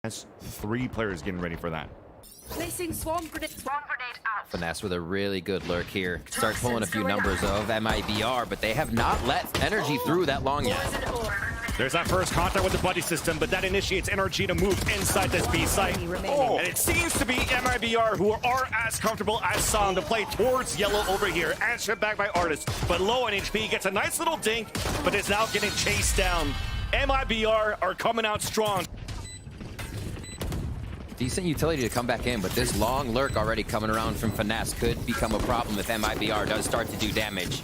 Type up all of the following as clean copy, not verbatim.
That's 3 players getting ready for that. Placing swarm grenade out. Finesse with a really good lurk here. Start pulling a few numbers of MIBR, but they have not let NRG through that long yet. There's that first contact with the buddy system, but that initiates NRG to move inside this B site. And it seems to be MIBR who are as comfortable as Song to play towards yellow over here. Answered back by ardiis, but low on HP. Gets a nice little dink, but is now getting chased down. MIBR are coming out strong. Decent utility to come back in, but this long lurk already coming around from Finesse could become a problem if MIBR does start to do damage.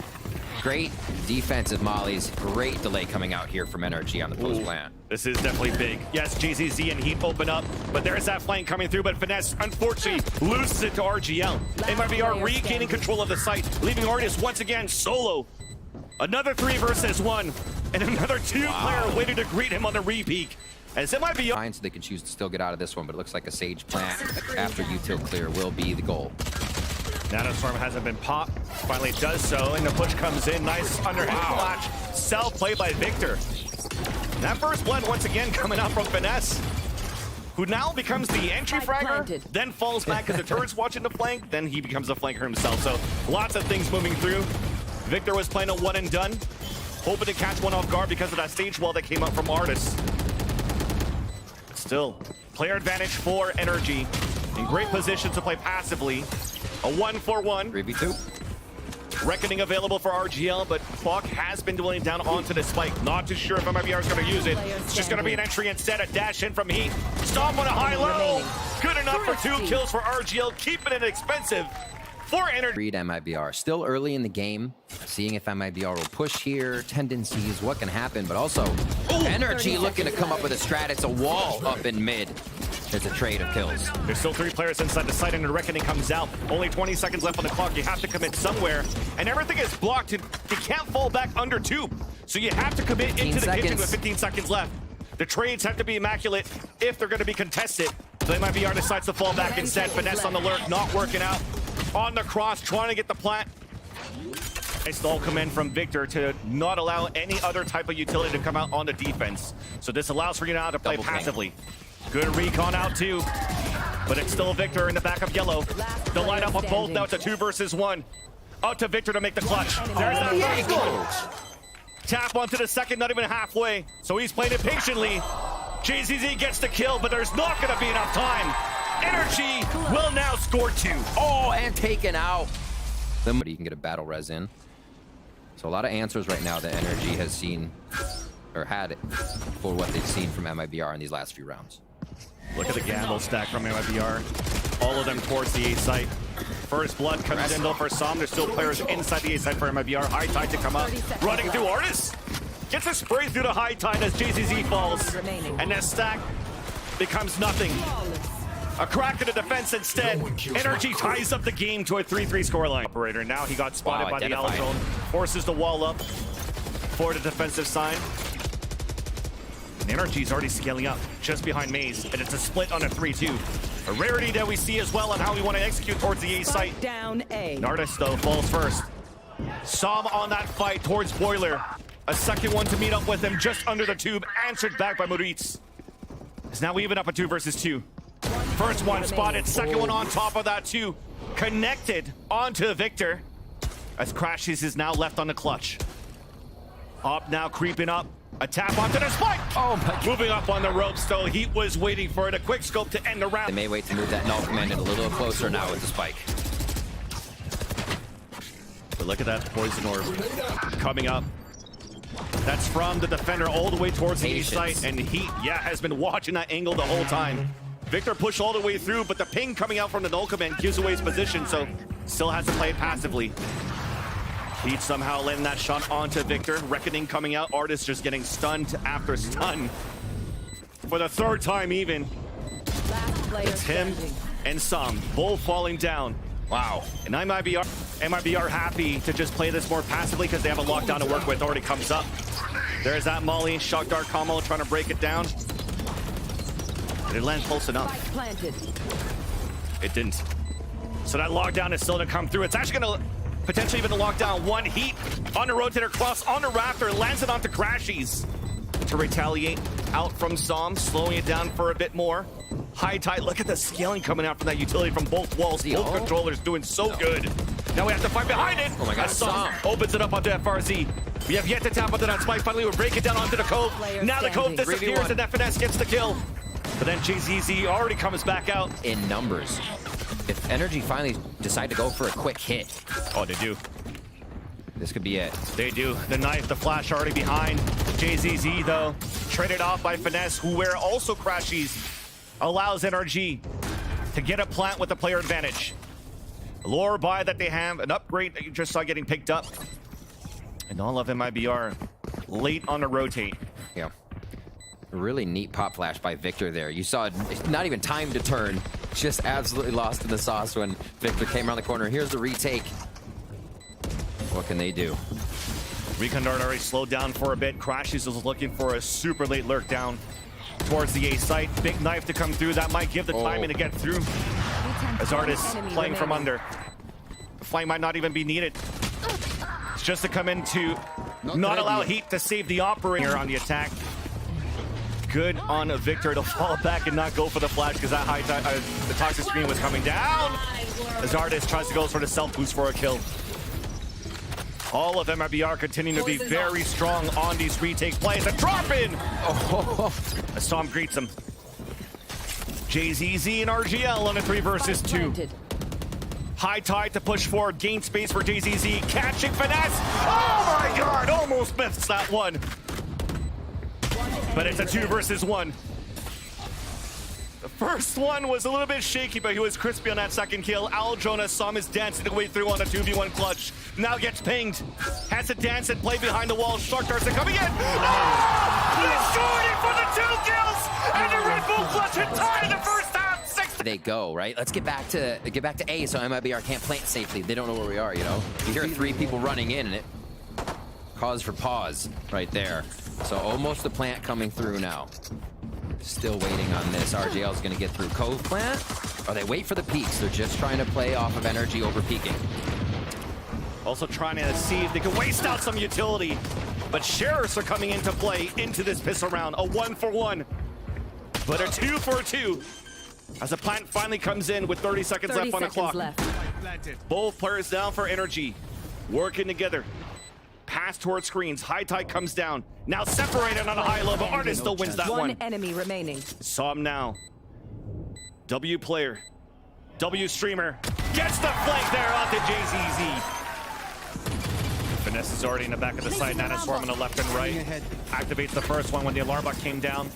Great defensive mollies, great delay coming out here from NRG on the post plant. This is definitely big. Yes, JZZ and Heat open up, but there's that flank coming through, but Finesse unfortunately loses it to RGL. MIBR regaining control of the site, leaving ardiis once again solo. Another 3 versus 1, and another 2-player waiting to greet him on the re-peak. As MIBR, so they can choose to still get out of this one, but it looks like a Sage plant after util clear will be the goal. Nanostorm hasn't been popped. Finally does so, and the push comes in. Nice underhand flash. Cell play by Victor. That first blood once again coming out from Finesse, who now becomes the entry fragger, then falls back because the turret's watching the flank, then he becomes a flanker himself. So lots of things moving through. Victor was playing a one and done, hoping to catch one off guard because of that stage wall that came up from ardiis. Still, player advantage for NRG. In great position to play passively. A 1-for-1. 3v2. Reckoning available for RGL, but Buck has been dwelling down onto the spike. Not too sure if MIBR is going to use it. It's just going to be an entry instead. A dash in from Heat. Stomp on a high-low. Good enough for 2 kills for RGL. Keeping it expensive for NRG. Read MIBR. Still early in the game. Seeing if MIBR will push here, tendencies, what can happen, but also NRG looking to come up with a strat. It's a wall up in mid. It's a trade of kills. There's still 3 players inside the site, and the reckoning comes out. Only 20 seconds left on the clock. You have to commit somewhere, and everything is blocked. You can't fall back under tube, so you have to commit into the kitchen with 15 seconds left. The trades have to be immaculate if they're going to be contested. So MIBR decides to fall back instead. Finesse on the lurk, not working out. On the cross, trying to get the plant. Nice stall command from Victor to not allow any other type of utility to come out on the defense. So this allows for you now to play passively. Good recon out too, but it's still Victor in the back of yellow. The lineup of both now. It's a 2 versus 1. Out to Victor to make the clutch. There's that first goal. Tap onto the second, not even halfway. So he's playing it patiently. JZZ gets the kill, but there's not going to be enough time. NRG will now score 2. Oh, and taken out. Then you can get a battle res in. So a lot of answers right now that NRG has seen, or had it, for what they've seen from MIBR in these last few rounds. Look at the gamble stack from MIBR. All of them towards the A site. First blood comes in though for some. There's still players inside the A site for MIBR. High tide to come up. Running through ardiis. Gets a spray through the high tide as JZZ falls. And that stack becomes nothing. A crack in the defense instead. NRG ties up the game to a 3-3 scoreline. Operator, now he got spotted by the L zone. Forces the wall up for the defensive side. And NRG's already scaling up just behind maize, and it's a split on a 3-2. A rarity that we see as well on how we want to execute towards the A site. Down A. ardiis, though, falls first. Som on that fight towards Boiler. A second one to meet up with him just under the tube, answered back by murizzz. It's now even up a 2 versus 2. First one spotted, second one on top of that too. Connected onto Victor. As crashies is now left on the clutch. Up now, creeping up. A tap onto the spike. Oh my God. Moving up on the ropes though. Heat was waiting for it. A quick scope to end the round. They may wait to move that null command in a little closer now with the spike. But look at that poison orb coming up. That's from the defender all the way towards the A site. And Heat, has been watching that angle the whole time. Victor pushed all the way through, but the ping coming out from the null command gives away his position, so still has to play it passively. Heat somehow letting that shot onto Victor. Reckoning coming out. ardiis just getting stunned after stun. For the 3rd time even. It's him and Som, both falling down. Wow. And MIBR happy to just play this more passively because they have a lockdown to work with. Already comes up. There's that molly. Shock dart combo trying to break it down. It lands close enough. It didn't. So that lockdown is still to come through. It's actually going to potentially even lock down one. Heat on the rotator cross on the raptor, lands it onto crashies. to retaliate out from Som, slowing it down for a bit more. High tide, look at the scaling coming out from that utility from both walls. Both controllers doing so good. Now we have to fight behind it. Oh my God, as Som opens it up onto FRZ. We have yet to tap onto that spike. Finally, we'll break it down onto the Cove. Now the Cove disappears and FNS gets the kill. But then JZZ already comes back out. In numbers. If NRG finally decide to go for a quick hit. Oh, they do. This could be it. They do. The knife, the flash already behind. JZZ, though, traded off by Finesse, who wear also crashies, allows NRG to get a plant with the player advantage. Lure by that they have, an upgrade that you just saw getting picked up. And all of MIBR late on the rotate. Yeah. Really neat pop flash by Victor there. You saw not even time to turn. Just absolutely lost in the sauce when Victor came around the corner. Here's the retake. What can they do? Recon Dart already slowed down for a bit. crashies was looking for a super late lurk down towards the A site. Big knife to come through. That might give the timing to get through. As ardiis playing from under. The flank might not even be needed. It's just to come in to not allow Heat to save the operator on the attack. Good on Victor to fall back and not go for the flash because that the toxic screen was coming down. As ardiis tries to go for the self boost for a kill. All of MIBR continuing to be very strong on these retake plays. A drop in! As Som greets him. JZZ and RGL on a 3 versus 2. High tide to push forward, gain space for JZZ, catching Finesse. Oh my God, almost missed that one. But it's a 2 versus 1. The first one was a little bit shaky, but he was crispy on that second kill. Al Jonas saw him dancing the way through on a 2v1 clutch. Now gets pinged. Has to dance and play behind the wall. Shark darts are coming in. Oh! He's shooting for the 2 kills! And the Red Bull clutch and tie in the first half. 6. They go, right? Let's get back to A so MIBR can't plant safely. They don't know where we are, you know? You hear 3 people running in and it cause for pause right there. So almost the plant coming through now. Still waiting on this. RGL is going to get through Cove plant. Or they wait for the peaks. They're just trying to play off of NRG over peaking. Also trying to see if they can waste out some utility. But Sheriffs are coming into play into this pistol round. A 1-for-1. But a 2-for-2. As the plant finally comes in with 30 seconds left on the clock. Both players down for NRG. Working together. Pass towards screens. High tide comes down. Now separated on a high low, but ardiis still wins that one. One enemy remaining. Som now. W player. W streamer. Gets the flank there onto JZZ. Finesse is already in the back of the side. Nanoswarm on the left and right. Activates the first one when the alarm bot came down.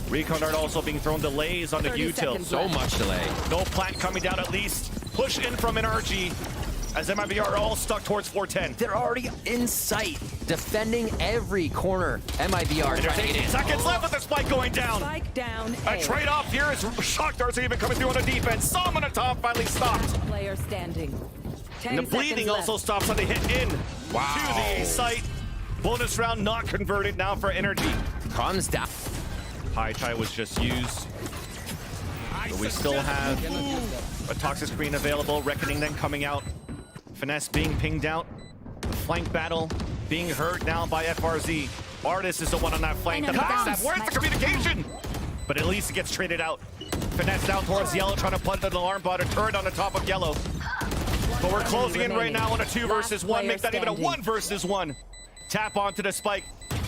Recon Dart also being thrown delays on the util. So much delay. No plant coming down at least. Push in from NRG. As MIBR are all stuck towards 410. They're already in sight, defending every corner. MIBR There's 18 seconds left with the spike going down. Spike down. A trade-off here as shock darts are even coming through on the defense. Som on the top finally stopped. Player standing. And the bleeding also stops on the hit in to the A site. Bonus round not converted now for NRG. Comes down. High tide was just used. But we still have a toxic screen available. Reckoning then coming out. Finesse being pinged out. Flank battle being heard now by FRZ. ardiis is the one on that flank. The backstab. Where's the communication? But at least it gets traded out. Finesse down towards yellow, trying to put an alarm bot, a turret on the top of yellow. But we're closing in right now on a 2 versus 1. Make that even a 1 versus 1. Tap onto the spike.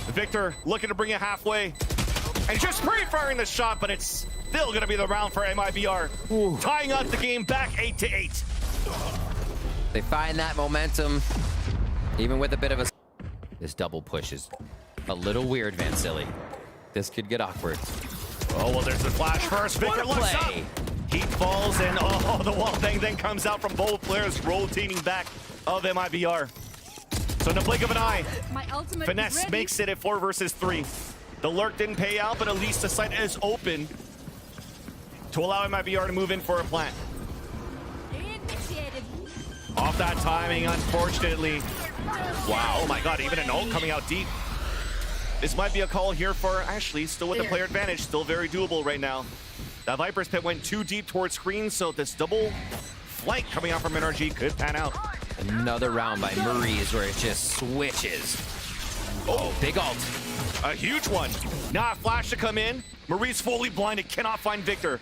Victor looking to bring it halfway. And just pre-firing the shot, but it's still going to be the round for MIBR. Tying up the game back 8-8. They find that momentum, even with a bit of a... This double push is a little weird, Vansili. This could get awkward. Oh, well, there's the flash first. Victor looks up. Heat falls, and oh, the wall bang then comes out from both players rotating back of MIBR. So in the blink of an eye, Finesse makes it at 4 versus 3. The lurk didn't pay out, but at least the site is open to allow MIBR to move in for a plant. Off that timing, unfortunately. Wow, oh my God, even an ult coming out deep. This might be a call here for Ashley, still with the player advantage, still very doable right now. That Viper's pit went too deep towards screen, so this double flank coming out from NRG could pan out. Another round by murizzz where it just switches. Oh, big ult. A huge one. Now a flash to come in. murizzz fully blinded, cannot find Victor.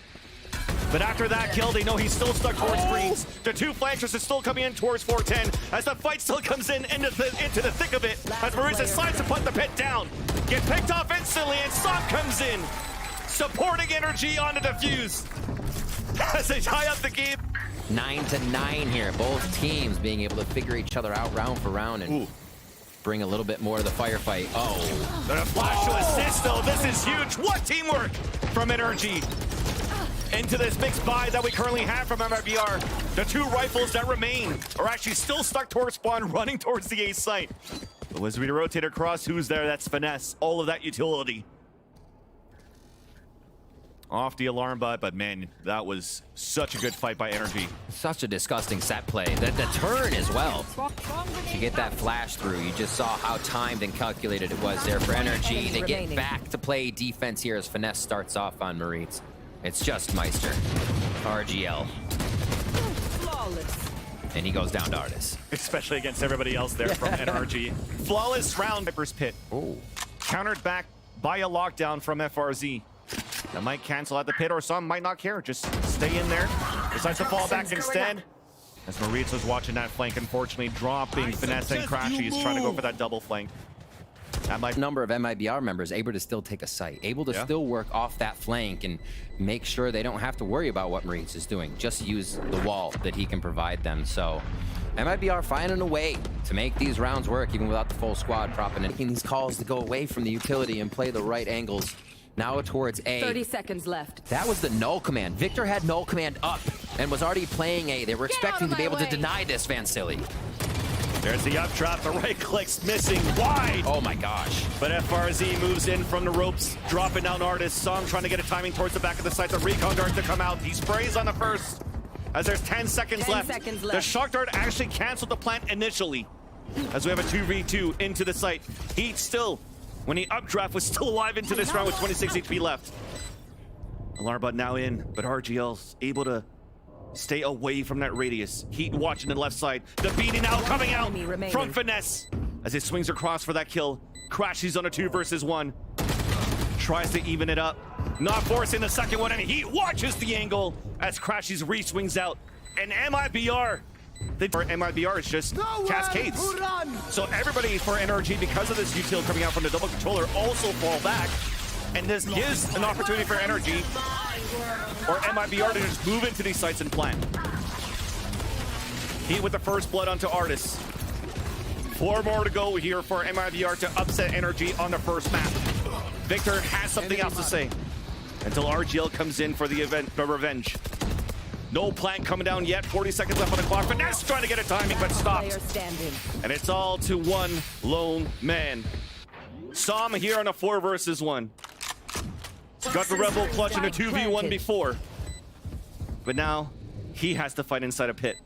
But after that kill, they know he's still stuck towards greens. The two flankers are still coming in towards 410 as the fight still comes in into the thick of it. As murizzz decides to put the pit down. Get picked off instantly, and Som comes in. Supporting NRG on the defuse. As they tie up the game. 9-9 here. Both teams being able to figure each other out round for round and bring a little bit more to the firefight. Oh. The flash to assist, though. This is huge. What teamwork from NRG. Into this mixed buy that we currently have from MIBR. The two rifles that remain are actually still stuck towards spawn, running towards the A site. But as we rotate across, who's there? That's Finesse. All of that utility. Off the alarm bot, but man, that was such a good fight by NRG. Such a disgusting set play. The turn as well. To get that flash through, you just saw how timed and calculated it was there for NRG. They get back to play defense here as Finesse starts off on murizzz. It's just Meister. RgL. Flawless. And he goes down to ardiis. Especially against everybody else there from NRG. Flawless round. Viper's pit. Oh. Countered back by a lockdown from FRZ. That might cancel out the pit, or some might not care. Just stay in there. Decides to fall back instead. As murizzz was watching that flank, unfortunately dropping Finesse and crashies, trying to go for that double flank. That might number of MIBR members able to still take a site, able to still work off that flank and make sure they don't have to worry about what murizzz is doing. Just use the wall that he can provide them. So MIBR finding a way to make these rounds work even without the full squad propping and making these calls to go away from the utility and play the right angles. Now towards A. 30 seconds left. That was the null command. Victor had null command up and was already playing A. They were expecting to be able to deny this Van Silly. There's the up trap, the right click's missing wide. Oh my gosh. But FRZ moves in from the ropes, dropping down ardiis. Som trying to get a timing towards the back of the site. The recon dart to come out. He sprays on the first as there's 10 seconds left. The shock dart actually canceled the plant initially as we have a 2v2 into the site. Heat still, when he updraft, was still alive into this round with 26 HP left. Alarm bot now in, but RgL's able to stay away from that radius. Heat watching the left side. The beating now coming out from Finesse as he swings across for that kill. crashies on a 2 versus 1. Tries to even it up. Not forcing the second one, and Heat watches the angle as crashies re-swings out. And MIBR, MIBR is just cascades. So everybody for NRG, because of this util coming out from the double controller, also fall back. And this gives an opportunity for NRG or MIBR to just move into these sites and plant. Heat with the first blood onto ardiis. 4 more to go here for MIBR to upset NRG on the first map. Victor has something else to say until RgL comes in for the revenge. No plant coming down yet. 40 seconds left on the clock. Finesse trying to get a timing, but stopped. And it's all to one lone man. Som here on a 4 versus 1. Got the Rebel clutch in a 2v1 before. But now he has to fight inside a pit.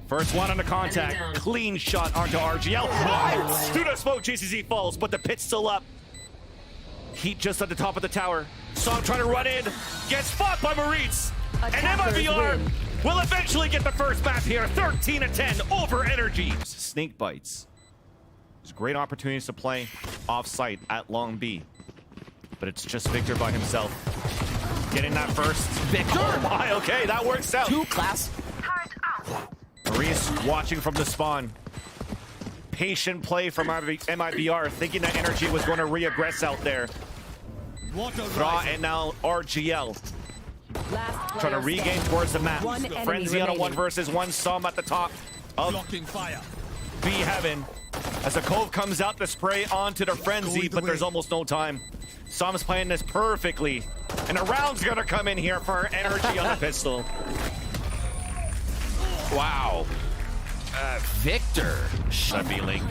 First one on the contact. Clean shot onto RgL. Oh! Through the smoke, JCZ falls, but the pit's still up. Heat just at the top of the tower. Som trying to run in. Gets fought by murizzz. And MIBR will eventually get the first map here. 13-10 over NRG. Snake bites. There's great opportunities to play off-site at Long B. But it's just Victor by himself. Getting that first. Victor! Oh my, okay, that works out. 2 class. murizzz watching from the spawn. Patient play from MIBR, thinking that NRG was going to re-aggress out there. Thra and now RgL. Trying to regain towards the map. Frenzy on a 1 versus 1. Som at the top of B heaven. As the Cove comes out to spray onto the Frenzy, but there's almost no time. Som's playing this perfectly. And a round's gonna come in here for NRG on the pistol. Wow. Victor. That B-Link.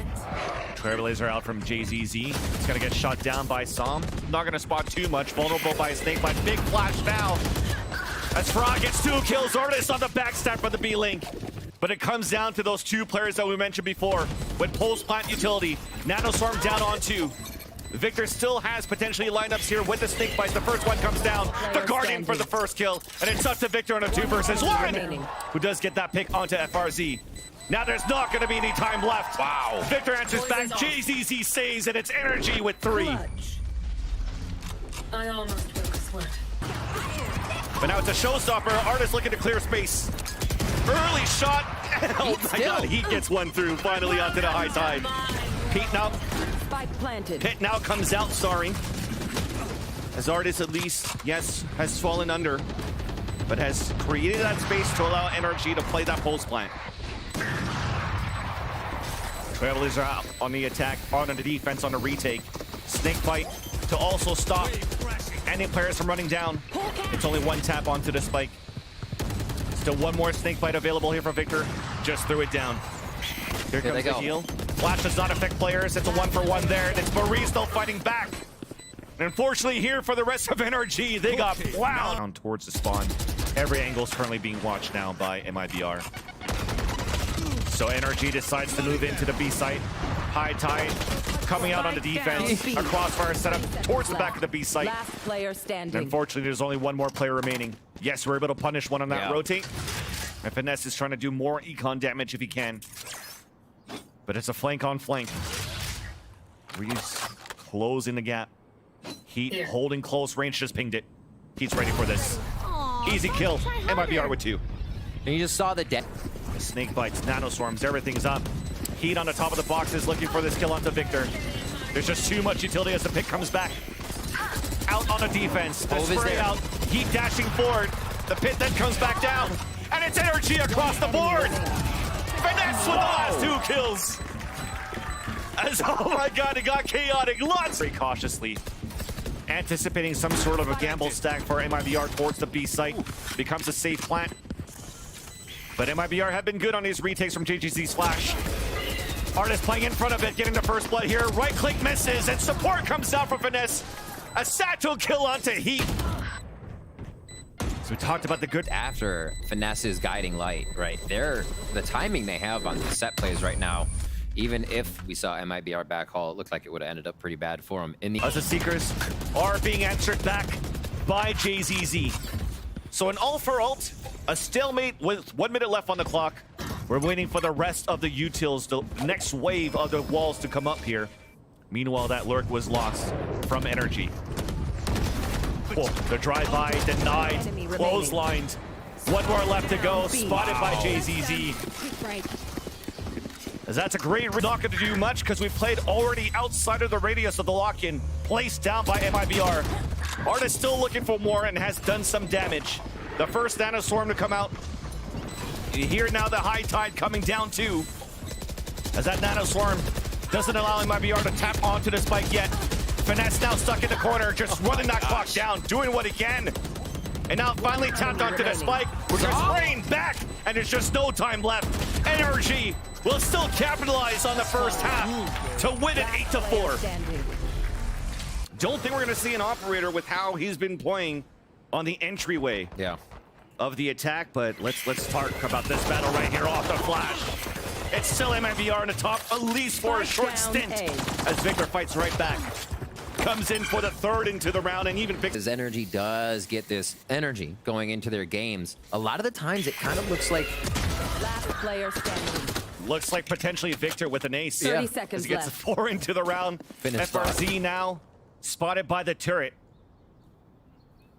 Trailblazer out from JZZ. It's gonna get shot down by Som. Not gonna spot too much. Vulnerable by Snake, but big flash now. As Frog gets 2 kills. ardiis on the backstab for the B-Link. But it comes down to those 2 players that we mentioned before with Pulse Plant utility. Nanoswarm down on 2. Victor still has potentially lineups here with the snake bites. The first one comes down. The Guardian for the first kill. And it's up to Victor on a 2 versus 1. Who does get that pick onto FRZ. Now there's not going to be any time left. Wow. Victor answers back. JZZ saves, and it's NRG with 3. I almost broke a sweat. But now it's a showstopper. ardiis looking to clear space. Early shot. Oh my god, Heat gets one through. Finally onto the high tide. Heat now. Spike planted. Pit now comes out, sorry. As ardiis at least, yes, has fallen under, but has created that space to allow NRG to play that post plant. Travelers are out on the attack, on the defense, on the retake. Snake fight to also stop any players from running down. It's only 1 tap onto the spike. Still 1 more snake bite available here for Victor. Just threw it down. Here comes the heal. Flash does not affect players. It's a 1-for-1 there, and it's murizzz still fighting back. And unfortunately here for the rest of NRG, they got plowed down towards the spawn. Every angle is currently being watched now by MIBR. So NRG decides to move into the B site. High tide coming out on the defense. A crossfire set up towards the back of the B site. Last player standing. And unfortunately, there's only 1 more player remaining. Yes, we're able to punish one on that rotate. And Finesse is trying to do more econ damage if he can. But it's a flank on flank. Reeves closing the gap. Heat holding close range, just pinged it. Heat's ready for this. Easy kill. MIBR with 2. And you just saw the death. Snake bites, nanoswarms, everything's up. Heat on the top of the boxes looking for this kill onto Victor. There's just too much utility as the pick comes back. Out on the defense. The spray out. Heat dashing forward. The pit then comes back down. And it's NRG across the board. Finesse with the last 2 kills. As, oh my god, it got chaotic. Lots. Very cautiously. Anticipating some sort of a gamble stack for MIBR towards the B site. Becomes a safe plant. But MIBR have been good on these retakes from JGZ's flash. ardiis playing in front of it, getting the first blood here. Right click misses, and support comes down from Finesse. A satchel kill onto Heat. So we talked about the good after Finesse's guiding light, right? The timing they have on these set plays right now, even if we saw MIBR backhaul, it looked like it would have ended up pretty bad for him. As the Seekers are being answered back by JZZ. So an all for ult, a stalemate with 1 minute left on the clock. We're waiting for the rest of the utils, the next wave of the walls to come up here. Meanwhile, that lurk was lost from NRG. Oh, the drive-by denied, clotheslined. 1 more left to go, spotted by JZZ. As that's a great, not going to do much because we've played already outside of the radius of the lock-in, placed down by MIBR. ardiis still looking for more and has done some damage. The first nanoswarm to come out. You hear now the high tide coming down too. As that nanoswarm doesn't allow MIBR to tap onto the spike yet. Finesse now stuck in the corner, just running that clock down, doing what he can. And now finally tapped onto the spike. We're just spraying back, and there's just no time left. NRG will still capitalize on the first half to win it 8-4. Don't think we're gonna see an operator with how he's been playing on the entryway of the attack, but let's talk about this battle right here off the flash. It's still MIBR on the top, at least for a short stint, as Victor fights right back. Comes in for the 3rd into the round, and even Victor. As NRG does get this energy going into their games, a lot of the times it kind of looks like Last player standing. Looks like potentially Victor with an ace. 30 seconds as he gets left. 4 into the round. FRZ now spotted by the turret.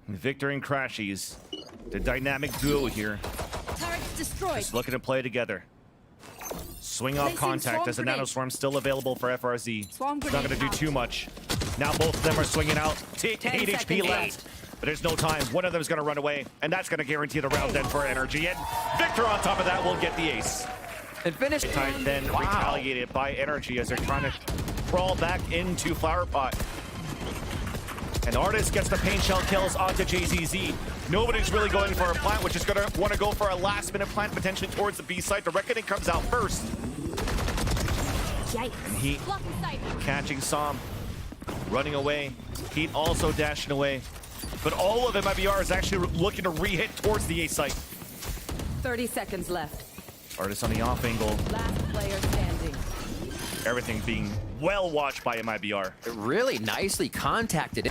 Victor and crashies, the dynamic duo here. Turret's destroyed. Just looking to play together. Swing off contact as a nanoswarm still available for FRZ. It's not going to do too much. Now both of them are swinging out. 8 HP left. But there's no time. One of them is going to run away, and that's going to guarantee the round then for NRG. And Victor on top of that will get the ace. And finish. Time then retaliated by NRG as they're trying to crawl back into Flower Pot. And ardiis gets the pain shell kills onto JZZ. Nobody's really going for a plant, which is going to want to go for a last-minute plant, potentially towards the B site. The Reckoning comes out first. And Heat catching Som, running away. Heat also dashing away. But all of MIBR is actually looking to re-hit towards the A site. 30 seconds left. ardiis on the off angle. Last player standing. Everything being well watched by MIBR. Really nicely contacted.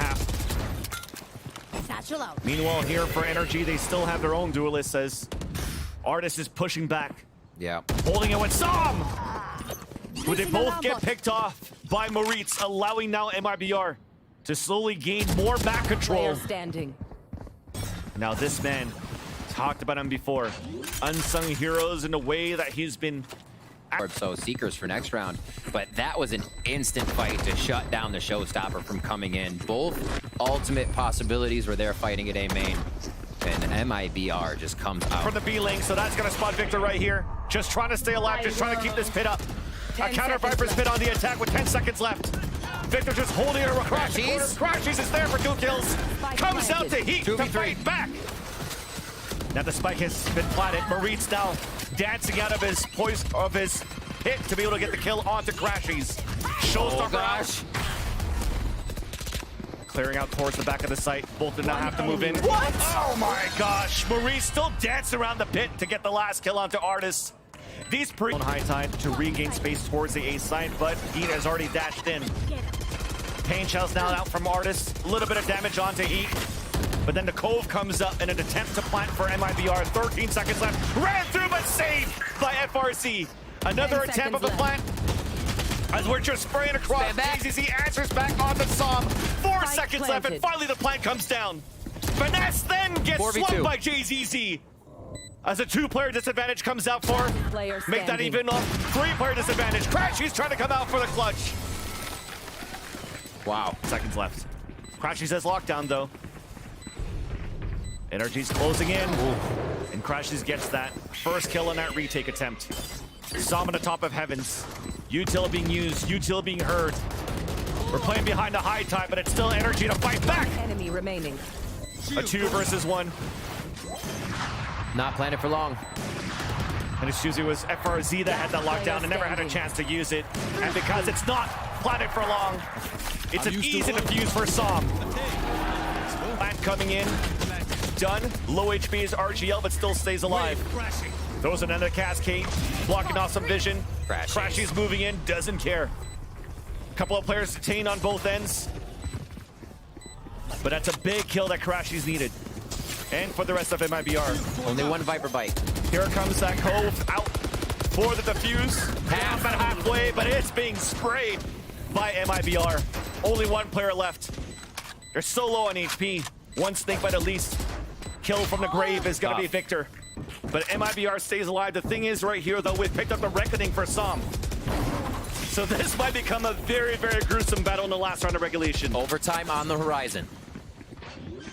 Satchel out. Meanwhile, here for NRG, they still have their own duelist as ardiis is pushing back. Yeah. Holding it with Sam! Who they both get picked off by murizzz, allowing now MIBR to slowly gain more back control. Player standing. Now this man, talked about him before. Unsung heroes in a way that he's been... So Seekers for next round, but that was an instant fight to shut down the showstopper from coming in. Both ultimate possibilities were there fighting at A main, and MIBR just comes out. From the B lane, so that's gonna spot Victor right here. Just trying to stay alive, just trying to keep this pit up. A counter Viper's pit on the attack with 10 seconds left. Victor just holding it across the corner. crashies is there for 2 kills. Comes out to Heat to fight back. Now the spike has been planted. murizzz now dancing out of his pit to be able to get the kill onto crashies. Showstopper out. Clearing out towards the back of the site. Both did not have to move in. What? Oh my gosh. murizzz still dancing around the pit to get the last kill onto ardiis. These on high tide to regain space towards the A side, but Heat has already dashed in. Pain shells now out from ardiis. A little bit of damage onto Heat. But then the Cove comes up in an attempt to plant for MIBR. 13 seconds left. Ran through, but saved by FRC. Another attempt of a plant. As we're just spraying across, JZZ answers back on the Som. 4 seconds left, and finally the plant comes down. Finesse then gets 4v2. slumped by JZZ. As a 2-player disadvantage comes out for, make that even up. 3-player disadvantage. crashies trying to come out for the clutch. Wow. Seconds left. crashies has lockdown though. NRG's closing in. Ooh. And crashies gets that first kill on that retake attempt. Som on the top of heavens. Util being used, util being heard. We're playing behind the high tide, but it's still NRG to fight back. Enemy remaining. A 2 versus 1. Not planning for long. And excuse me, it was FRZ that had that lockdown and never had a chance to use it. And because it's not planted for long, it's an easy defuse for Som. Plant coming in. Done. Low HP is RGL, but still stays alive. Throws another cascade, blocking off some vision. crashies moving in, doesn't care. A couple of players detained on both ends. But that's a big kill that crashies needed. And for the rest of MIBR. Only 1 Viper bite. Here comes that Cove out for the defuse. Half and halfway, but it's being sprayed by MIBR. Only 1 player left. They're so low on HP. 1 snake bite at least. Kill from the grave is gonna be Victor. But MIBR stays alive. The thing is right here though, we've picked up the reckoning for Som. So this might become a very, very gruesome battle in the last round of regulation. Overtime on the horizon.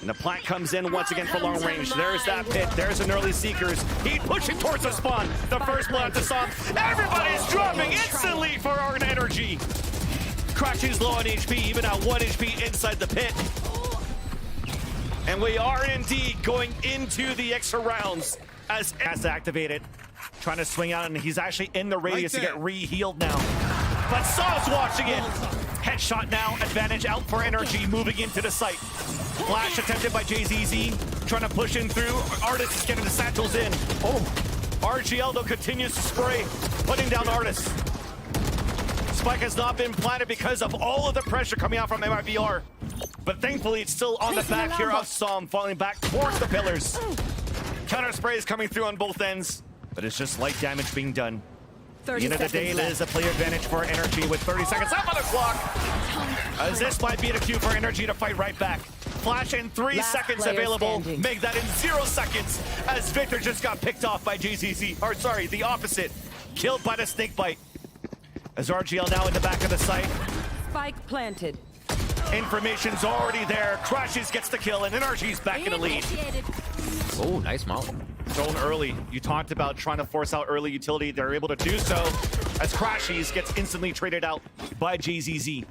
And the plant comes in once again for long range. There's that pit. There's an early Seekers. Heat pushing towards the spawn. The first blood to Som. Everybody's dropping instantly for our NRG. crashies low on HP, even at 1 HP inside the pit. And we are indeed going into the extra rounds as has to activate it. Trying to swing out, and he's actually in the radius to get re-healed now. But Saw's watching it. Headshot now, advantage out for NRG, moving into the site. Flash attempted by JZZ, trying to push in through. ardiis is getting the satchels in. Oh, RGL though continues to spray, putting down ardiis. Spike has not been planted because of all of the pressure coming out from MIBR. But thankfully, it's still on the back here of Som, falling back towards the pillars. Counter spray is coming through on both ends, but it's just light damage being done. At the end of the day, it is a player advantage for NRG with 30 seconds left on the clock. As this might be the cue for NRG to fight right back. Flash in 3 seconds available. Standing. Make that in 0 seconds as Victor just got picked off by JZZ. Or sorry, the opposite. Killed by the snake bite. As RGL now in the back of the site. Spike planted. Information's already there. crashies gets the kill, and NRG's back in the lead. Oh, nice molly. Thrown early. You talked about trying to force out early utility. They're able to do so as crashies gets instantly traded out by JZZ.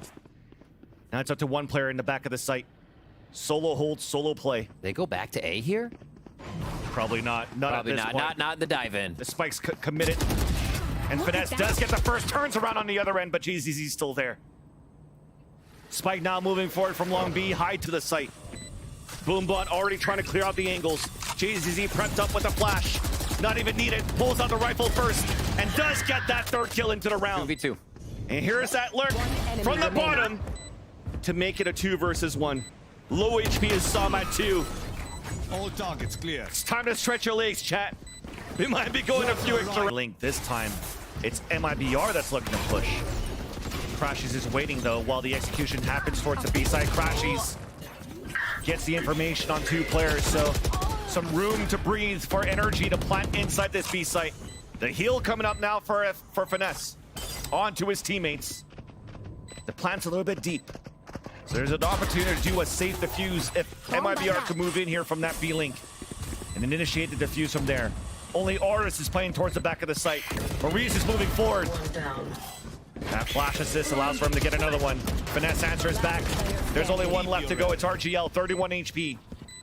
Now it's up to 1 player in the back of the site. Solo hold, solo play. They go back to A here? Probably not. Probably at this not. point. Not in the dive in. The Spike's committed. And Finesse does get the first turns around on the other end, but JZZ's still there. Spike now moving forward from long B, high to the site. Boombot already trying to clear out the angles. JZZ prepped up with a flash. Not even needed. Pulls out the rifle first and does get that 3rd kill into the round. 2v2. And here's that lurk from the bottom to make it a 2 versus 1. Low HP is Sam at 2. All targets clear. It's time to stretch your legs, chat. We might be going a few extra. Link this time. It's MIBR that's looking to push. crashies is waiting though while the execution happens towards the B side. crashies gets the information on 2 players, so some room to breathe for NRG to plant inside this B site. The heal coming up now for Finesse. On to his teammates. The plant's a little bit deep. So there's an opportunity to do a safe defuse if MIBR can move in here from that B-Link and then initiate the defuse from there. Only ardiis is playing towards the back of the site. murizzz is moving forward. That flash assist allows for him to get another one. Finesse answers back. There's only one left to go. It's RgL, 31 HP.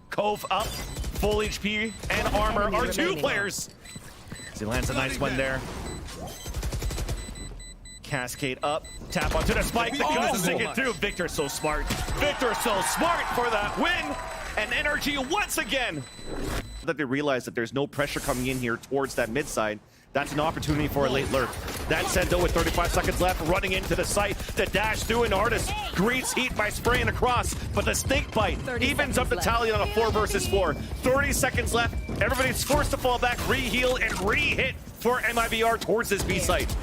Cove up, full HP and armor are 2 players. As he lands a nice one there. Cascade up, tap onto the spike. The kill doesn't stick it through. Victor's so smart. Victor's so smart for that win. And NRG once again. That they realize that there's no pressure coming in here towards that mid side. That's an opportunity for a late lurk. That said though, with 35 seconds left, running into the site, the dash through an ardiis greets heat by spraying across, but the snake bite evens up the tally on a 4 versus 4. 30 seconds left. Everybody's forced to fall back, re-heal, and re-hit for MIBR towards this B site.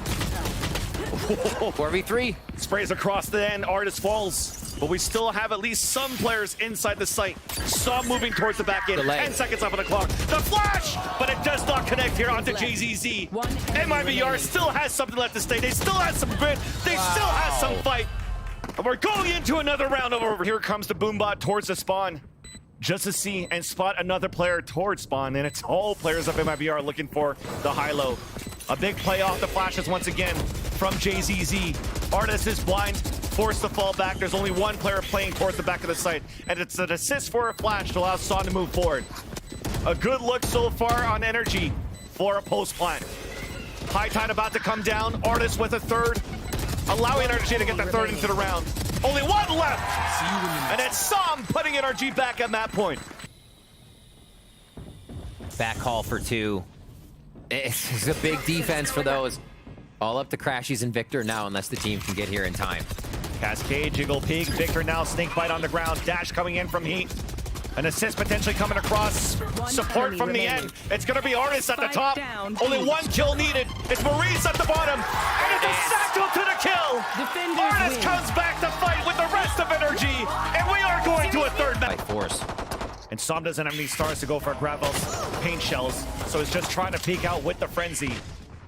4v3. Sprays across the end, ardiis falls. But we still have at least some players inside the site. Some moving towards the back end. Delay. 10 seconds left on the clock. The flash! But it does not connect here onto JZZ. MIBR still has something left to stay. They still have some grit. They still have some fight. And we're going into another round over. Here comes the Boombot towards the spawn. Just to see and spot another player towards spawn. And it's all players of MIBR looking for the high-low. A big play off the flashes once again from JZZ. ardiis is blind, forced to fall back. There's only one player playing towards the back of the site, and it's an assist for a flash to allow Son to move forward. A good look so far on NRG for a post plant. High Tide about to come down. ardiis with a 3rd, allowing NRG to get the 3rd into the round. Only one left, and it's Sam putting NRG back at that point. Back call for 2. It's a big defense for those. All up to crashies and Victor now, unless the team can get here in time. Cascade, Jiggle Pig, Victor now snake bite on the ground. Dash coming in from Heat. An assist potentially coming across. Support from the end. It's going to be ardiis at the top. Only 1 kill needed. It's murizzz at the bottom. And it's a Sacco to the kill. ardiis comes back to fight with the rest of NRG. And we are going to a 3rd match. By force. And Sam doesn't have any stars to go for Gravel's paint shells. So he's just trying to peek out with the frenzy.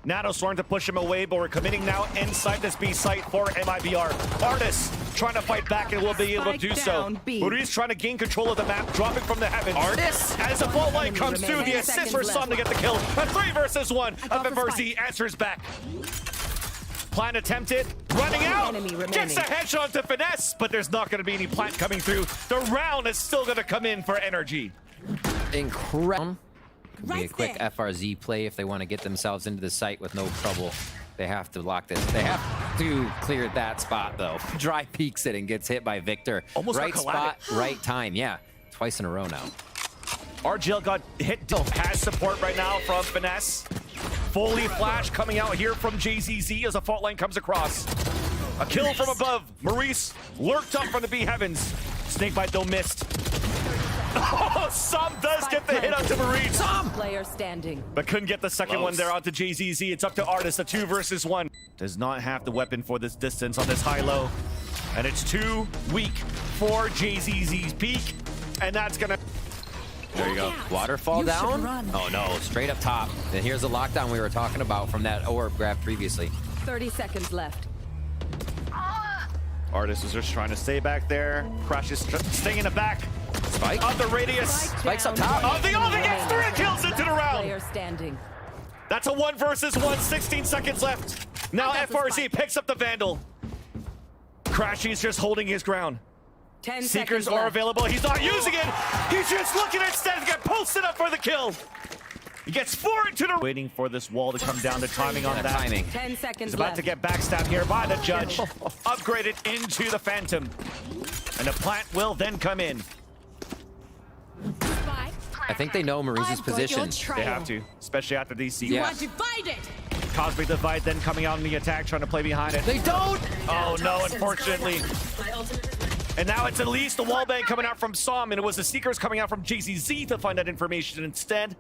Nato's starting to push him away, but we're committing now inside this B site for MIBR. ardiis trying to fight back and will be able to do so. murizzz trying to gain control of the map, dropping from the heavens. ardiis, as the fault line comes through, the assist for Sam to get the kill. A 3 versus 1 of MRZ answers back. Plant attempted, running out, gets a headshot to Finesse, but there's not going to be any plant coming through. The round is still going to come in for NRG. Incredible. Could be a quick FRZ play if they want to get themselves into the site with no trouble. They have to lock this. They have to clear that spot, though. Dry peeks it and gets hit by Victor. Almost right spot, right time. Yeah, twice in a row now. RgL got hit. Has support right now from Finesse. Fully flash coming out here from JZZ as a fault line comes across. A kill from above. murizzz lurked up from the B heavens. Snakebite though missed. Oh, Sam does get the hit onto murizzz. Player standing. But couldn't get the second one there onto JZZ. It's up to ardiis, a 2 versus 1. Does not have the weapon for this distance on this high-low. And it's too weak for JZZ's peak. And that's gonna... There you go. Waterfall down? Oh no, straight up top. And here's the lockdown we were talking about from that orb grab previously. 30 seconds left. ardiis is just trying to stay back there. crashies staying in the back. Spike. On the radius. Spike's up top. Oh, the only gets 3 kills into the round. Player standing. That's a 1 versus 1. 16 seconds left. Now FRZ picks up the Vandal. crashies just holding his ground. 10 Seekers seconds are left. available. He's not using it. He's just looking instead to get posted up for the kill. He gets 4 into the... Waiting for this wall to come down. The timing on that. Timing. 10 seconds He's about left. to get backstabbed here by the judge. Upgraded into the Phantom. And the plant will then come in. I think they know murizz's position. They have to, especially after these seasons. Yeah. Divided. Cosmic Divide then coming out in the attack, trying to play behind it. They don't! Oh no, unfortunately. And now it's at least the wallbang coming out from Som, and it was the Seekers coming out from JZZ to find that information instead.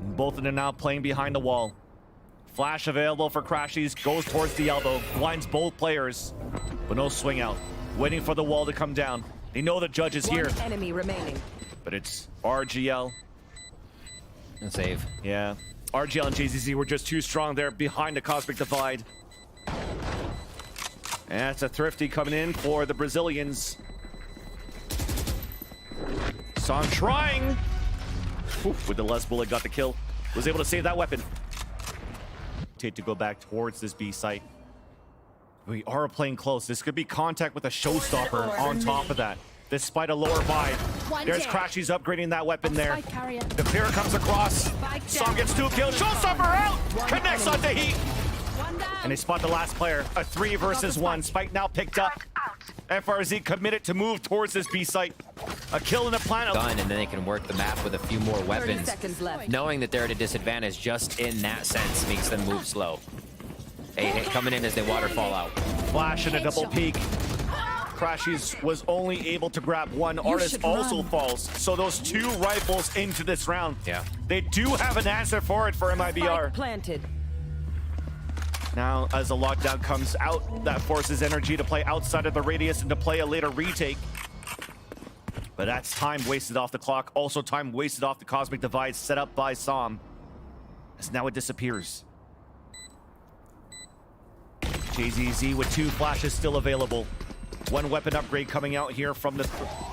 And both of them now playing behind the wall. Flash available for crashies, goes towards the elbow, blinds both players, but no swing out. Waiting for the wall to come down. They know the judge is here. One enemy remaining. But it's RGL. And save. Yeah. RGL and JZZ were just too strong there behind the Cosmic Divide. And that's a thrifty coming in for the Brazilians. Son trying. Oof, with the less bullet, got the kill. Was able to save that weapon. Take to go back towards this B site. We are playing close. This could be contact with a showstopper on top of that. Despite a lower buy. There's crashies upgrading that weapon there. The clear comes across. Som gets 2 kills. Showstopper out! Connects onto Heat. And they spot the last player. A 3 versus 1. Spike now picked up. FRZ committed to move towards this B site. A kill in the planet. Done, and then they can work the map with a few more 30 weapons. seconds left. Knowing that they're at a disadvantage just in that sense makes them move slow. A hit coming in as they waterfall out. Flash and a double peek. crashies was only able to grab one. ardiis also falls. So those 2 rifles into this round. Yeah. They do have an answer for it for MIBR. Planted. Now, as the lockdown comes out, that forces NRG to play outside of the radius and to play a later retake. But that's time wasted off the clock. Also time wasted off the Cosmic Divide set up by Som. As now it disappears. JZZ with 2 flashes still available. 1 weapon upgrade coming out here from the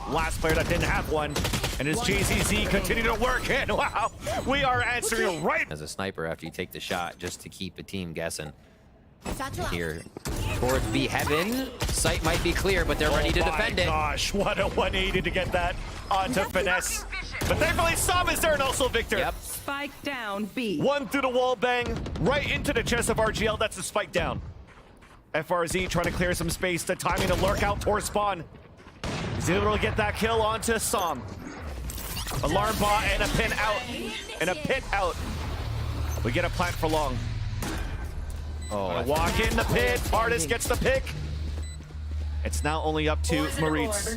last player that didn't have one. And as JZZ continue to work in, wow, we are answering right. As a sniper after you take the shot, just to keep a team guessing. Here towards B heaven. Sight might be clear, but they're ready to defend it. Gosh, what a 180 to get that onto Finesse. But thankfully Som is there and also Victor. Yep. Spike down B. 1 through the wall bang, right into the chest of RGL. That's the spike down. FRZ trying to clear some space. The timing to lurk out towards spawn. He's able to get that kill onto Som. Alarm bot and a pin out. And a pit out. We get a plant for long. Oh, Walk in the pit. ardiis gets the pick. It's now only up to murizzz.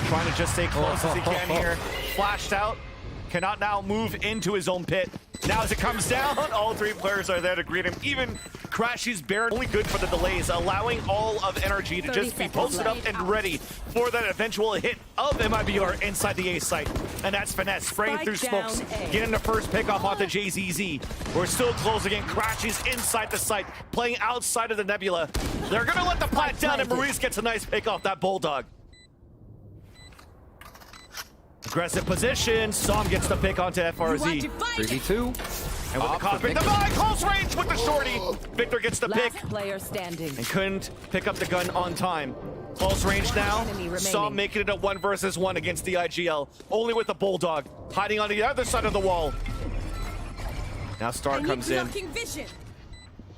Trying to just stay close as he can here. Flashed out. Cannot now move into his own pit. Now as it comes down, all 3 players are there to greet him. Even crashies barely only good for the delays, allowing all of NRG to just be posted up and ready for that eventual hit of MIBR inside the A site. And that's Finesse spraying through smokes, getting the first pick off onto JZZ. We're still closing in. crashies inside the site, playing outside of the nebula. They're gonna let the plant down, and murizzz gets a nice pick off that bulldog. Aggressive position. Som gets the pick onto FRZ. 3v2. And with the Cosmic Divide, close range with the shorty. Victor gets the pick Last player standing. and couldn't pick up the gun on time. Close range now. Enemy remaining. Som making it a 1 versus 1 against the IGL. Only with the Bulldog hiding on the other side of the wall. Now Star comes in.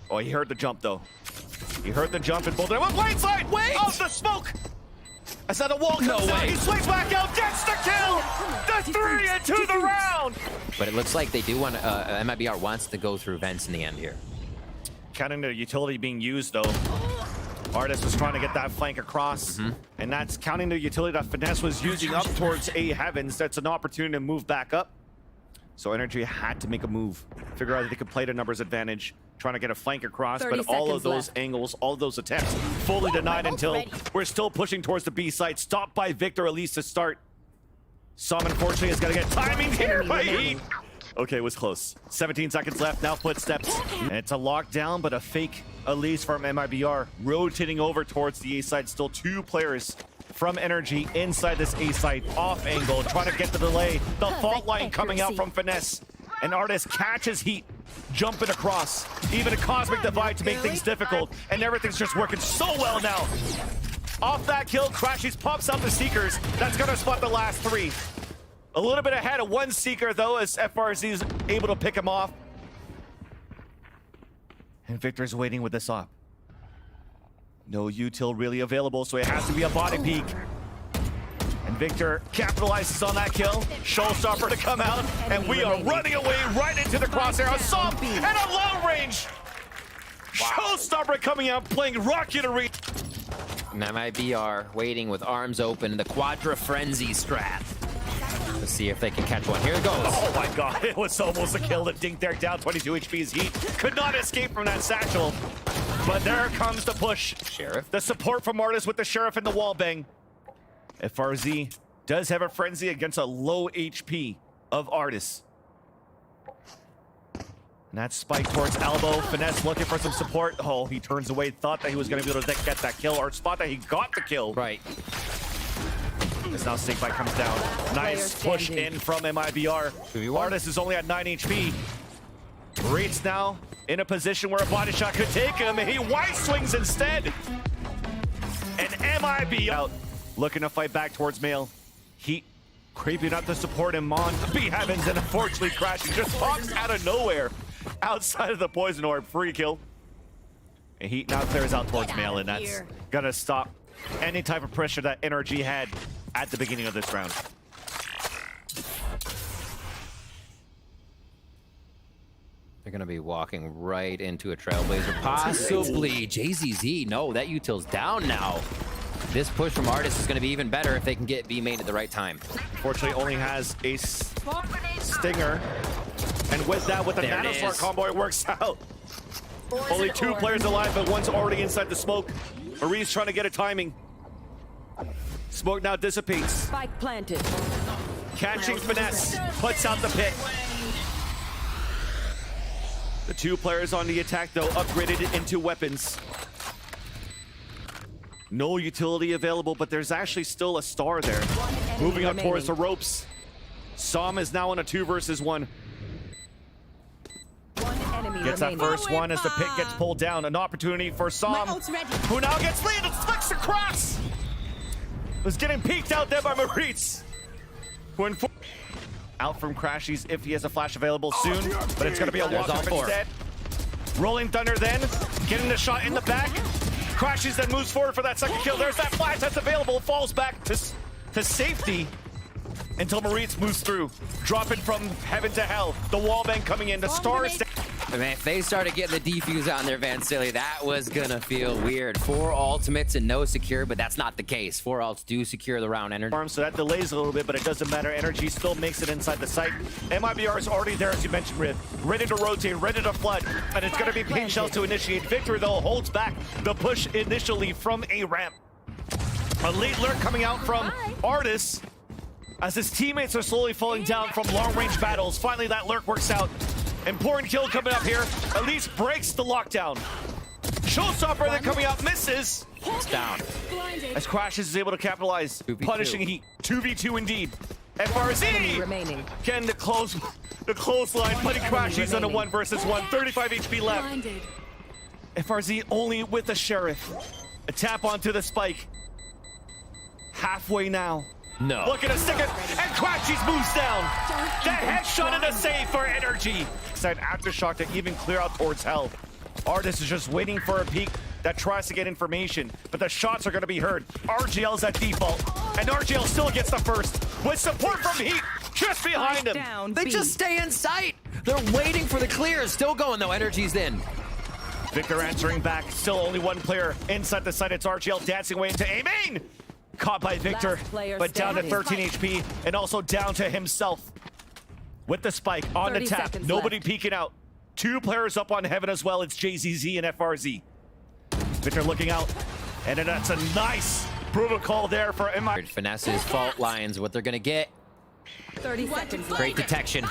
Oh, he heard the jump though. He heard the jump and Bulldog. Blade slide! Wait! Out the smoke! As that the wall comes out, he swings back out, gets the kill! The 3 into the round! But it looks like they do want MIBR wants to go through vents in the end here. Counting the utility being used though. ardiis was trying to get that flank across, and that's counting the utility that Finesse was using up towards A heavens. That's an opportunity to move back up. So NRG had to make a move, figure out that they could play to numbers advantage, trying to get a flank across, but all of those angles, all of those attempts fully denied until we're still pushing towards the B site, stopped by Victor at least to start. Som unfortunately is gonna get timing here by Heat. Okay, it was close. 17 seconds left, now footsteps. And it's a lockdown, but a fake Elise from MIBR rotating over towards the A side. Still 2 players from NRG inside this A site, off angle, trying to get the delay. The fault line coming out from Finesse. And ardiis catches Heat, jumping across. Even a Cosmic Divide to make things difficult. And everything's just working so well now. Off that kill, crashies pops out the Seekers. That's gonna spot the last 3. A little bit ahead of 1 Seeker though, as FRZ is able to pick him off. And Victor's waiting with this op. No util really available, so it has to be a body peek. And Victor capitalizes on that kill. Showstopper to come out, and we are running away right into the crosshair. A Som and a long range. Showstopper coming out, playing Rocket Arena. MIBR waiting with arms open in the Quadra Frenzy strat. Let's see if they can catch one. Here it goes. Oh my god, it was almost a kill. The dink there down 22 HP's Heat. Could not escape from that satchel. But there comes the push. Sheriff. The support from ardiis with the Sheriff and the wall bang. FRZ does have a frenzy against a low HP of ardiis. And that spike towards elbow. Finesse looking for some support. Oh, he turns away. Thought that he was going to be able to get that kill, or spot that he got the kill. Right. As now Snakebite comes down. Nice push in from MIBR. ardiis is only at 9 HP. Reeds now in a position where a body shot could take him, and he wide swings instead. And MIB out, looking to fight back towards Mail. Heat creeping up to support him on B Heavens, and unfortunately crashing. Just pops out of nowhere outside of the poison orb. Free kill. And Heat now clears out towards Mail, and that's gonna stop any type of pressure that NRG had at the beginning of this round. They're going to be walking right into a Trailblazer. Possibly JZZ. No, that util's down now. This push from ardiis is going to be even better if they can get B main at the right time. Unfortunately, only has a Stinger. And with that, with the Nanosword combo, it works out. Only 2 players alive, but one's already inside the smoke. murizzz trying to get a timing. Smoke now dissipates. Spike planted. Catching Finesse, puts out the pick. The 2 players on the attack, though, upgraded into weapons. No utility available, but there's actually still a star there. Moving up towards the ropes. Som is now on a 2 versus 1. Gets that first one as the pick gets pulled down. An opportunity for Som, who now gets lead and flicks across. Was getting peeked out there by murizzz. Out from crashies if he has a flash available soon, but it's going to be a walk-up instead. Rolling Thunder then, getting the shot in the back. crashies then moves forward for that second kill. There's that flash that's available, falls back to safety until murizzz moves through, dropping from heaven to hell. The wallbang coming in, the stars. Man, if they started getting the defuse on their Van Silly, that was gonna feel weird. 4 ultimates and no secure, but that's not the case. 4 ults do secure the round energy. So that delays a little bit, but it doesn't matter. NRG still makes it inside the site. MIBR is already there, as you mentioned, Riv. Ready to rotate, ready to flood, and it's gonna be Pink Shells to initiate. Victor, though, holds back the push initially from a ramp. A late lurk coming out from ardiis, as his teammates are slowly falling down from long-range battles. Finally, that lurk works out. Important kill coming up here. At least breaks the lockdown. Showstopper then coming out, misses. It's down. As crashies is able to capitalize. 2v2. Punishing Heat. 2v2 indeed. FRZ getting the clothesline, putting crashies on a 1 versus 1. 35 HP left. FRZ only with the Sheriff. A tap onto the spike. Halfway now. No. Looking to stick it, and crashies moves down. The headshot and a save for NRG. Side aftershock to even clear out towards hell. ardiis is just waiting for a peek that tries to get information, but the shots are going to be heard. RGL's at default, and RGL still gets the first with support from Heat just behind him. They just stay in sight. They're waiting for the clear. Still going though. NRG's in. Victor answering back. Still only 1 player inside the site. It's RGL dancing away into A main. Caught by Victor, but down to 13 HP, and also down to himself. With the spike on the tap, nobody peeking out. 2 players up on heaven as well. It's JZZ and FRZ. Victor looking out, and then that's a nice protocol there for MI. Finesse's fault lines, what they're gonna get. 30 seconds left. Great detection.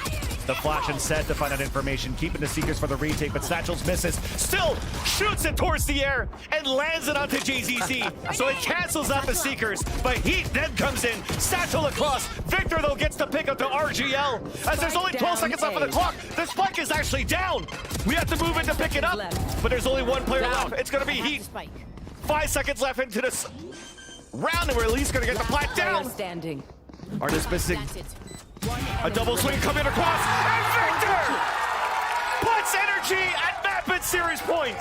The flash and set to find out information, keeping the Seekers for the retake, but Satchels misses. Still shoots it towards the air and lands it onto JZZ. So it cancels out the Seekers, but Heat then comes in. Satchel across. Victor, though, gets the pick up to RGL. As there's only 12 seconds left on the clock, the spike is actually down. We have to move in to pick it up, but there's only 1 player left. It's going to be Heat. 5 seconds left into this round, and we're at least going to get the plat down. ardiis missing. A double swing coming across, and Victor puts NRG at map and series point.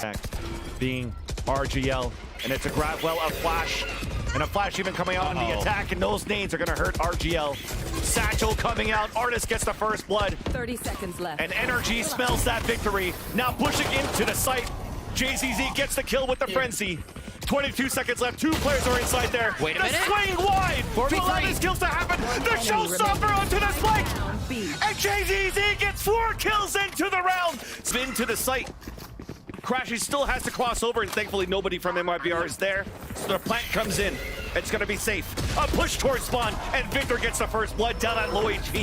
Being RGL, and it's a grab, well, a flash And a flash even coming out on the attack, and those nades are gonna hurt RGL. Satchel coming out, ardiis gets the first blood. 30 seconds left. And NRG smells that victory. Now pushing into the site. JZZ gets the kill with the frenzy. 22 seconds left, 2 players are inside there. Wait a minute. Swing wide to allow these kills to happen. The showstopper onto the spike. And JZZ gets 4 kills into the round. Spin to the site. crashies still has to cross over, and thankfully nobody from MIBR is there. So the plant comes in. It's gonna be safe. A push towards spawn, and Victor gets the first blood down at low HP.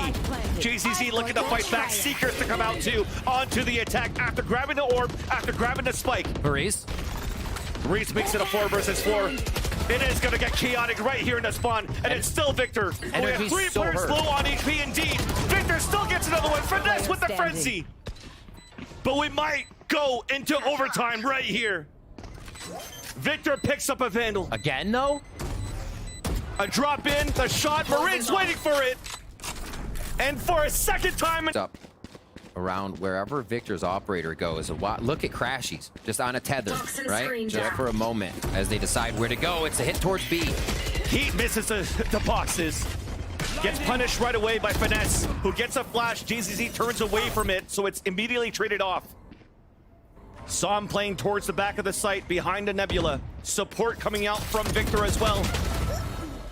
JZZ looking to fight back. Seekers to come out too. Onto the attack after grabbing the orb, after grabbing the spike. murizzz. Reese makes it a 4 versus 4. It is gonna get chaotic right here in the spawn, and it's still Victor. And we have 3 so players hurt. low on HP indeed. Victor still gets another one. Finesse with the frenzy. But we might go into overtime right here. Victor picks up a vandal. Again, though? A drop in, the shot, murizzz waiting for it. And for a second time. Up around wherever Victor's operator goes. Look at crashies, just on a tether, right? Just for a moment as they decide where to go. It's a hit towards B. He misses the boxes. Gets punished right away by Finesse, who gets a flash. JZZ turns away from it, so it's immediately traded off. Saw him playing towards the back of the site behind the nebula. Support coming out from Victor as well.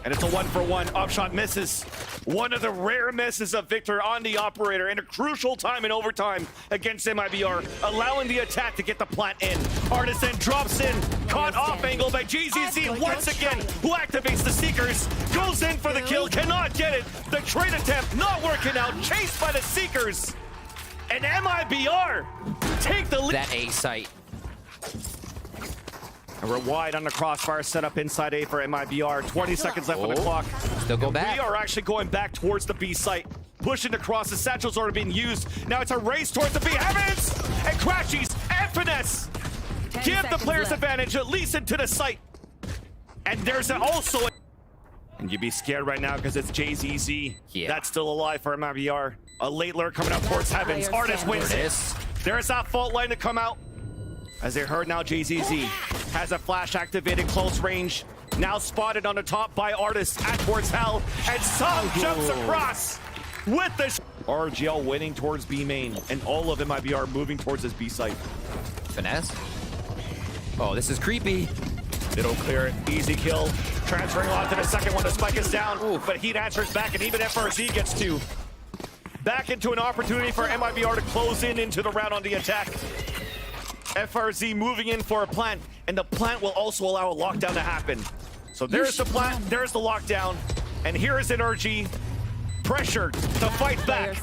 And it's a 1-for-1. Offshot misses. One of the rare misses of Victor on the operator in a crucial time in overtime against MIBR, allowing the attack to get the plant in. ardiis then drops in, caught off angle by JZZ once again, who activates the Seekers, goes in for the kill, cannot get it. The trade attempt not working out, chased by the Seekers. And MIBR take the lead. That A site. And we're wide on the crossfire setup inside A for MIBR. 20 seconds left on the clock. Still go back. We are actually going back towards the B site. Pushing across, the satchel's already being used. Now it's a race towards the B. Heavens! And crashies and Finesse give the players advantage, at least into the site. And there's also... And you'd be scared right now because it's JZZ. Yeah. That's still alive for MIBR. A late lurk coming up towards Heavens. ardiis wins it. There's that fault line to come out. As they heard now, JZZ has a flash activated close range. Now spotted on the top by ardiis at towards Hell. And Song jumps across with the RGL winning towards B main. And all of MIBR moving towards this B site. Finesse. Oh, this is creepy. It'll clear it. Easy kill. Transferring on to the second one. The spike is down. Ooh. But Heat answers back, and even FRZ gets 2. Back into an opportunity for MIBR to close in into the round on the attack. FRZ moving in for a plant, and the plant will also allow a lockdown to happen. So there's the plant, there's the lockdown, and here is NRG pressured to fight back.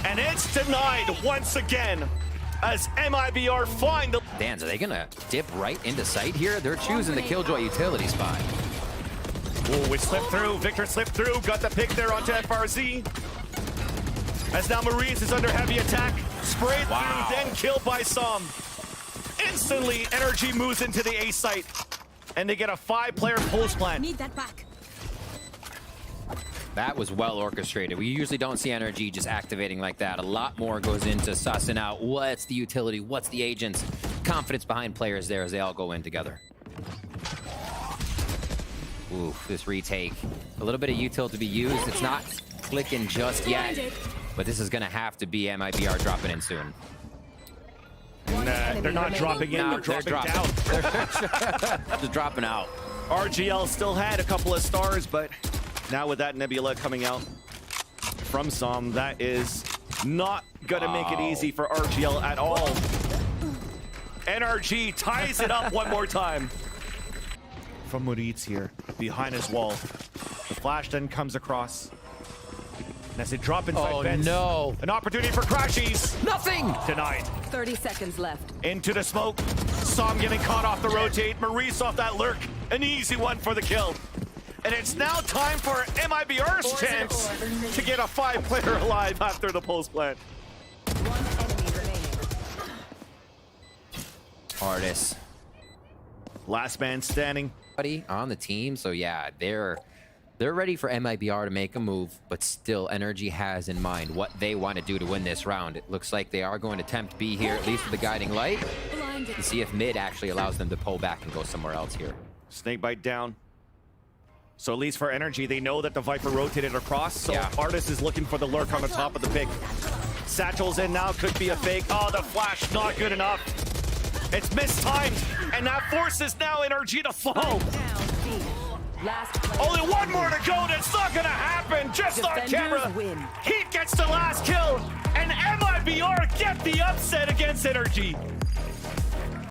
And it's denied once again as MIBR find the... Dan's, are they gonna dip right into sight here? They're choosing the Killjoy utility spot. Oh, we slipped through. Victor slipped through, got the pick there onto FRZ. As now murizzz is under heavy attack. Sprayed through, then killed by Som. Instantly, NRG moves into the A site. And they get a 5-player post plant. Need that back. That was well orchestrated. We usually don't see NRG just activating like that. A lot more goes into sussing out what's the utility, what's the agents. Confidence behind players there as they all go in together. Ooh, this retake. A little bit of util to be used. It's not clicking just yet. But this is gonna have to be MIBR dropping in soon. Nah, they're not dropping in, they're dropping down. They're just dropping out. RGL still had a couple of stars, but now with that nebula coming out from Som, that is not gonna make it easy for RGL at all. NRG ties it up one more time. From murizzz here, behind his wall. The flash then comes across. And as they drop inside vents, no. An opportunity for crashies. Nothing! Denied. 30 seconds left. Into the smoke. Som getting caught off the rotate. murizzz off that lurk. An easy one for the kill. And it's now time for MIBR's chance to get a 5-player alive after the post plant. ardiis. Last man standing. On the team, so yeah, they're ready for MIBR to make a move, but still NRG has in mind what they want to do to win this round. It looks like they are going to attempt B here, at least with the guiding light, and see if mid actually allows them to pull back and go somewhere else here. Snakebite down. So at least for NRG, they know that the Viper rotated across, so Yeah. ardiis is looking for the lurk on the top of the pick. Satchel's in now, could be a fake. Oh, the flash, not good enough. It's mistimed, and that forces now NRG to fall. Down B. Last player. Only one more to go, that's not gonna happen, just on Defenders camera. win. Heat gets the last kill, and MIBR get the upset against NRG.